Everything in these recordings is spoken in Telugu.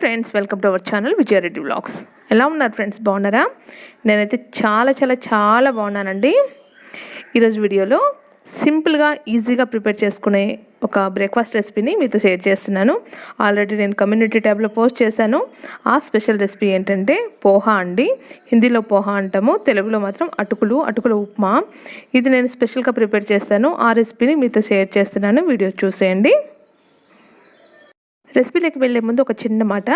Friends, welcome to our channel Vijaya Reddy vlogs. ఎలా ఉన్నారు ఫ్రెండ్స్? బాగున్నారా? నేనైతే చాలా బాగున్నానండి. ఈరోజు వీడియోలో సింపుల్గా ఈజీగా ప్రిపేర్ చేసుకునే ఒక బ్రేక్ఫాస్ట్ రెసిపీని మీతో షేర్ చేస్తున్నాను. ఆల్రెడీ నేను కమ్యూనిటీ ట్యాబ్లో పోస్ట్ చేశాను. ఆ స్పెషల్ రెసిపీ ఏంటంటే పోహా అండి. హిందీలో పోహా అంటాము, తెలుగులో మాత్రం అటుకుల ఉప్మా. ఇది నేను స్పెషల్గా ప్రిపేర్ చేస్తాను. ఆ రెసిపీని మీతో షేర్ చేస్తున్నాను. వీడియో చూసేయండి. రెసిపీలోకి వెళ్ళే ముందు ఒక చిన్న మాట,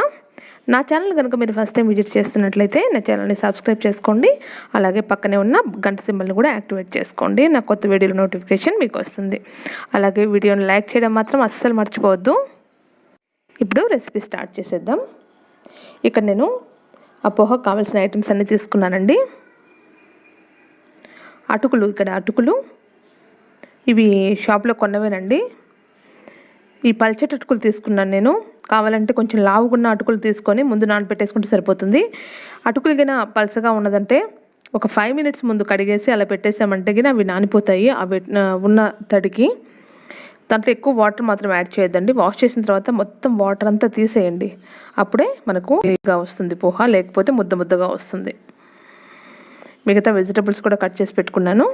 నా ఛానల్ కనుక మీరు ఫస్ట్ టైం విజిట్ చేస్తున్నట్లయితే నా ఛానల్ని సబ్స్క్రైబ్ చేసుకోండి. అలాగే పక్కనే ఉన్న గంట సింబల్ని కూడా యాక్టివేట్ చేసుకోండి. నా కొత్త వీడియోల నోటిఫికేషన్ మీకు వస్తుంది. అలాగే వీడియోని లైక్ చేయడం మాత్రం అస్సలు మర్చిపోవద్దు. ఇప్పుడు రెసిపీ స్టార్ట్ చేసేద్దాం. ఇక్కడ నేను ఆ పోహకు కావాల్సిన ఐటమ్స్ అన్నీ తీసుకున్నానండి. అటుకులు ఇవి షాప్లో కొన్నవేనండి. ఈ పల్చటి అటుకులు తీసుకున్నాను నేను. కావాలంటే కొంచెం లావుగున్న అటుకులు తీసుకొని ముందు నానబెట్టేసుకుంటే సరిపోతుంది. అటుకులు గిన పలసగా ఉన్నదంటే ఒక 5 minutes ముందు కడిగేసి అలా పెట్టేసామంటే గిన అవి నానిపోతాయి. అవి ఉన్న తడికి దాంట్లో ఎక్కువ వాటర్ మాత్రం యాడ్ చేయొద్దండి. వాష్ చేసిన తర్వాత మొత్తం వాటర్ అంతా తీసేయండి. అప్పుడే మనకు గా వస్తుంది పోహా, లేకపోతే ముద్దగా వస్తుంది. మిగతా వెజిటబుల్స్ కూడా కట్ చేసి పెట్టుకున్నాను.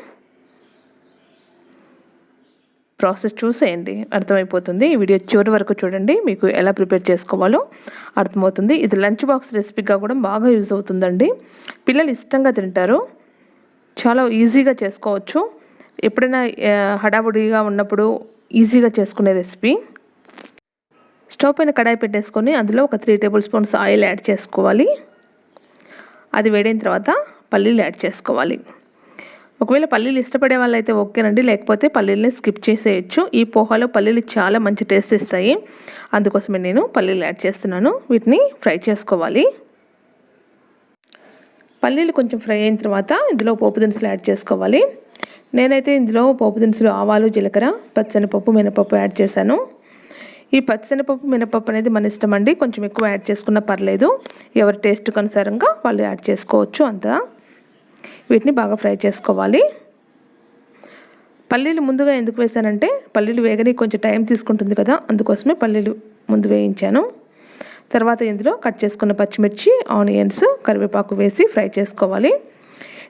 ప్రాసెస్ చూసేయండి, అర్థమైపోతుంది. ఈ వీడియో చివరి వరకు చూడండి, మీకు ఎలా ప్రిపేర్ చేసుకోవాలో అర్థమవుతుంది. ఇది లంచ్ బాక్స్ రెసిపీగా కూడా బాగా యూజ్ అవుతుందండి. పిల్లలు ఇష్టంగా తింటారు. చాలా ఈజీగా చేసుకోవచ్చు. ఎప్పుడైనా హడావుడిగా ఉన్నప్పుడు ఈజీగా చేసుకునే రెసిపీ. స్టవ్ పైన కడాయి పెట్టేసుకొని అందులో ఒక 3 tablespoons ఆయిల్ యాడ్ చేసుకోవాలి. అది వేడైన తర్వాత పల్లీలు యాడ్ చేసుకోవాలి. ఒకవేళ పల్లీలు ఇష్టపడే వాళ్ళైతే ఓకేనండి, లేకపోతే పల్లీలని స్కిప్ చేసేయచ్చు. ఈ పోహాలో పల్లీలు చాలా మంచి టేస్ట్ ఇస్తాయి. అందుకోసమే నేను పల్లీలు యాడ్ చేస్తున్నాను. వీటిని ఫ్రై చేసుకోవాలి. పల్లీలు కొంచెం ఫ్రై అయిన తర్వాత ఇందులో పోపు దినుసులు యాడ్ చేసుకోవాలి. నేనైతే ఇందులో పోపు దినుసులు ఆవాలు, జీలకర్ర, పచ్చెనపప్పు, మినపప్పు యాడ్ చేశాను. ఈ పచ్చెనపప్పు, మినపప్పు అనేది మన ఇష్టం అండి. కొంచెం ఎక్కువ యాడ్ చేసుకున్నా పర్లేదు. ఎవరి టేస్ట్కి అనుసారంగా వాళ్ళు యాడ్ చేసుకోవచ్చు. అంతా వీటిని బాగా ఫ్రై చేసుకోవాలి. పల్లీలు ముందుగా ఎందుకు వేసానంటే పల్లీలు వేగని కొంచెం టైం తీసుకుంటుంది కదా, అందుకోసమే పల్లీలు ముందు వేయించాను. తర్వాత ఇందులో కట్ చేసుకున్న పచ్చిమిర్చి, ఆనియన్స్, కరివేపాకు వేసి ఫ్రై చేసుకోవాలి.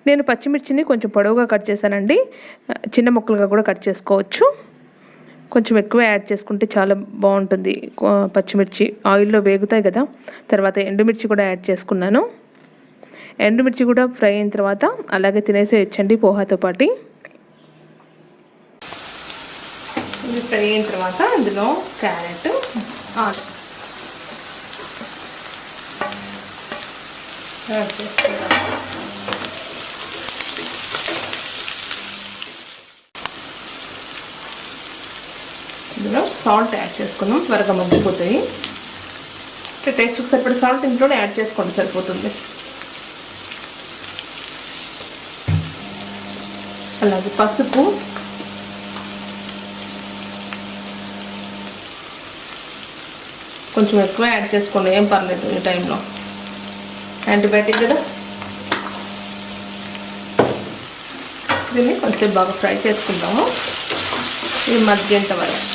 నేను పచ్చిమిర్చిని కొంచెం పొడవుగా కట్ చేశానండి. చిన్న ముక్కలుగా కూడా కట్ చేసుకోవచ్చు. కొంచెం ఎక్కువ యాడ్ చేసుకుంటే చాలా బాగుంటుంది. పచ్చిమిర్చి ఆయిల్లో వేగుతాయి కదా. తర్వాత ఎండుమిర్చి కూడా యాడ్ చేసుకున్నాను. ఎండుమిర్చి కూడా ఫ్రై అయిన తర్వాత అలాగే తినేసేయచ్చండి పోహాతో పాటు. ఇది ఫ్రై అయిన తర్వాత ఇందులో క్యారెట్, యాడ్ చేసుకుంటాము. ఇందులో సాల్ట్ యాడ్ చేసుకున్నాం, త్వరగా మగ్గిపోతాయి. టేస్ట్కి సరిపడే సాల్ట్ ఇందులో యాడ్ చేసుకోండి, సరిపోతుంది. అలాగే పసుపు, కొంచెం ఎక్కువ యాడ్ చేసుకోండి, ఏం పర్లేదు. ఈ టైంలో యాంటీబయాటిక్ కదా. దీన్ని కొంచెం బాగా ఫ్రై చేసుకుంటాము. ఇది మగ్గేంత వరకు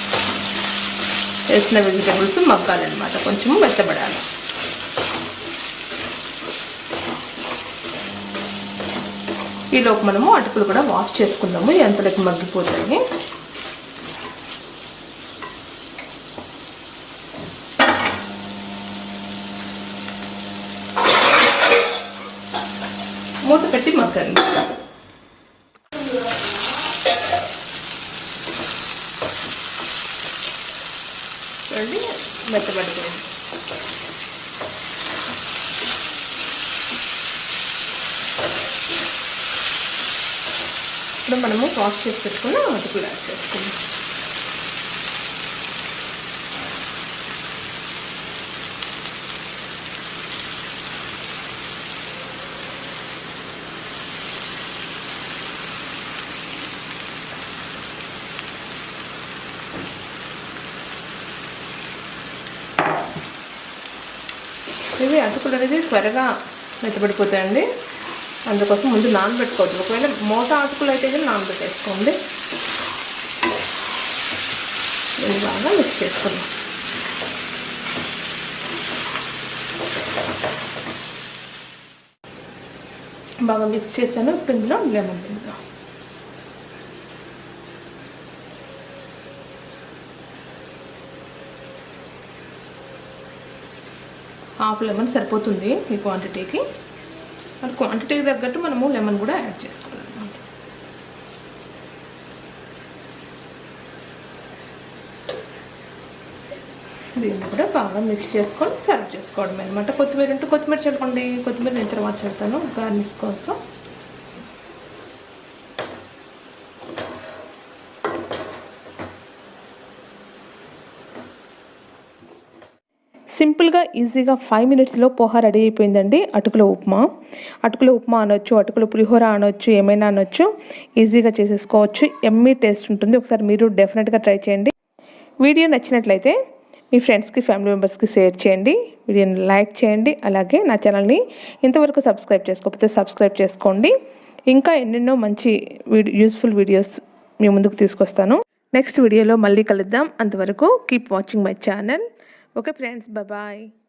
వేసిన వెజిటబుల్స్ మగ్గాలన్నమాట, కొంచెం మెత్తబడాలి. ఈలోపు మనము అటుకులు కూడా వాష్ చేసుకుందాము, ఎంతలోకి మగ్గిపోతాయి. మూత పెట్టి మగ్గండి. చూడండి, మెత్తబడిపోయింది. ఇప్పుడు మనము వాష్ చేసి పెట్టుకుని అటుకులు యాడ్ చేసుకుందాం. ఇవి అటుకులు అనేది త్వరగా మెత్తబడిపోతాయండి. అందుకోసం ముందు నానబెట్టుకోవద్దు. ఒకవేళ మోటా అటుకులు అయితే నానబెట్టేసుకోండి. దీన్ని బాగా మిక్స్ చేసుకుందాం. బాగా మిక్స్ చేశాను. ఇప్పుడు ఇందులో లెమన్ పిండుదాం. హాఫ్ లెమన్ సరిపోతుంది ఈ క్వాంటిటీకి. మరి క్వాంటిటీకి తగ్గట్టు మనము లెమన్ కూడా యాడ్ చేసుకోవాలన్నమాట. దీన్ని కూడా బాగా మిక్స్ చేసుకొని సర్వ్ చేసుకోవడం అనమాట. కొత్తిమీర ఉంటే కొత్తిమీర చల్లుకోండి. కొత్తిమీర నేను తర్వాత చల్లుతాను గార్నిష్ కోసం. సింపుల్గా ఈజీగా 5 మినిట్స్లో పోహా రెడీ అయిపోయిందండి. అటుకుల ఉప్మా. అటుకుల ఉప్మా అనొచ్చు, అటుకుల పులిహోర అనొచ్చు, ఏమైనా అనొచ్చు. ఈజీగా చేసేసుకోవచ్చు. ఎమ్మీ టేస్ట్ ఉంటుంది. ఒకసారి మీరు డెఫినెట్గా ట్రై చేయండి. వీడియో నచ్చినట్లయితే మీ ఫ్రెండ్స్కి, ఫ్యామిలీ మెంబర్స్కి షేర్ చేయండి. వీడియోని లైక్ చేయండి. అలాగే నా ఛానల్ని ఇంతవరకు సబ్స్క్రైబ్ చేసుకోకపోతే సబ్స్క్రైబ్ చేసుకోండి. ఇంకా ఎన్నెన్నో మంచి యూస్ఫుల్ వీడియోస్ మీ ముందుకు తీసుకొస్తాను. నెక్స్ట్ వీడియోలో మళ్ళీ కలుద్దాం. అంతవరకు keep watching my channel. Okay friends, bye bye.